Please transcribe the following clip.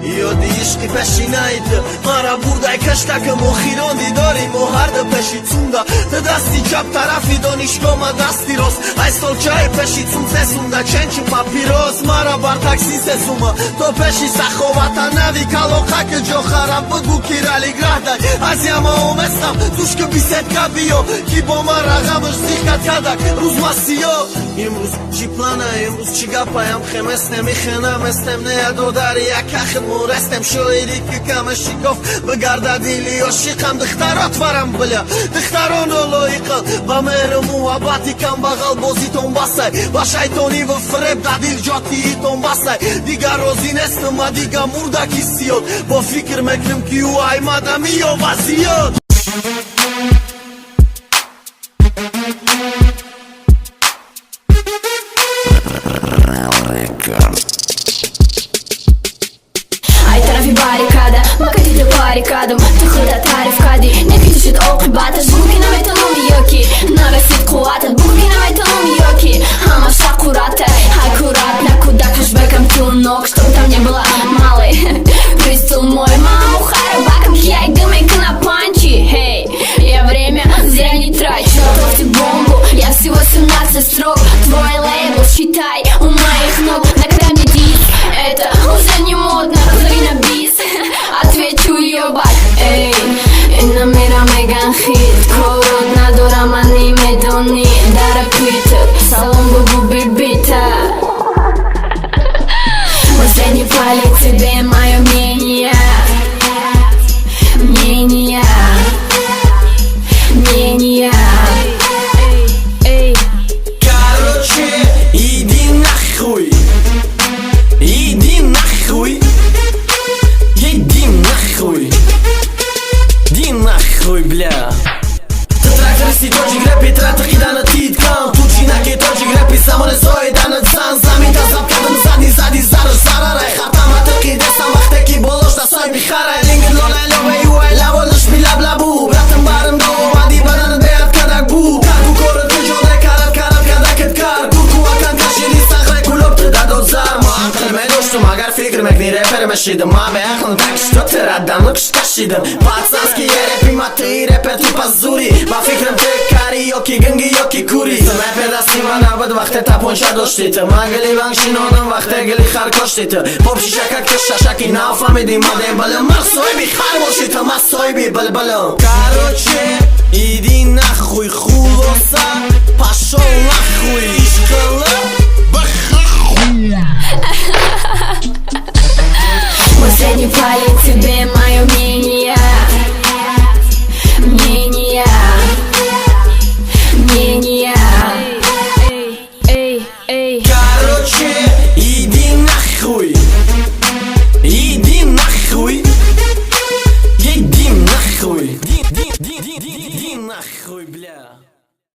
یادی عشقی پشینایت مارا بردای کشتکم و خیراندی داریم و هر ده پشیتوندا ده دستی چپ طرفی دانشگاه ما دستی راست ای سال چای پشیتون سسوندا چنچی پاپیروز مارا بر تاکسی سسوما تو پشی سخوبتا نوی کلوخه که جا خرم بگو کی رالی گره دای از یما اومستم توش که بیست کبیو کی با ما رقمش زیخت کدک روز مسیو امروز چی پلانه امروز چی گپایم خمست نمیخنم استم نیادو داری یک اخد مورستم شویری که کمشی گفت بگرده دیلی عاشقم دخترات ورم بله دختران رو لایقل با مهر محبتی کم بغل بازیتون بسای با شیطانی و فریب در دیل جاتیتون بسای دیگر روزی نستم و دیگر مردکی سیاد با فکر مکنم که او ای مدمی یا وزیاد Ай طرفی باریکاده ما کتیده باریکادم تو خودت تعریف کردی نکتیشید عاقبتش بگو که نمیتونم یکی نرسید قوتت بگو که نمیتونم یکی همه шакурate аккуратно куда кэшбэком ту ног чтобы там не было малой пристал мой маму харабаком я и гамейка на панчи хей я время зря не трачу готовьте бомбу я всего 17 строк твой лейбл считай у моих ног на когда мне дис это уже не модно позови на бис отвечу ебать эй на мира меган хит корот надорам они медони дара питер салон бубу бибита После не палит тебе мое мнение Мнение Мнение Короче, иди нахуй Иди нахуй Иди нахуй Иди нахуй, бля Ты трактористи точек рэпи, тратахи дана титкам Тучи наки точек рэпи, самоне зои дана цан Замин тазаб кадам зади зараш зарарай Хартам атырки дестам вақте ки болош да сой бихарай Лингин лолай ловай уай лаволаш би лаб лабу Братам барым да омади баданат беят кадак бу Карку коры ты жодай карат кадакет кар Курку акан кашиди сахрай кулоп ты дадот зар Ма ақл медоштум агар фикр мекни рэпер мешидам Ма бе ақлым так что ты радам нук шташидам Пацански е рэпи ма ты рэпер ты пазури Ма фикрам ты кариоки гэнги ёки кури Рэпер дасти ма набуд вақте тапонча дошти ты Ма гили ванг шинодам вақте гили хар кошти ты Поп шиша как ты шашаки нафамиди ма дем балым Ма соиби хар боши ты ма соиби балбалым Короче, иди нахуй хулоса Пошел нахуй ишкала Бахахуя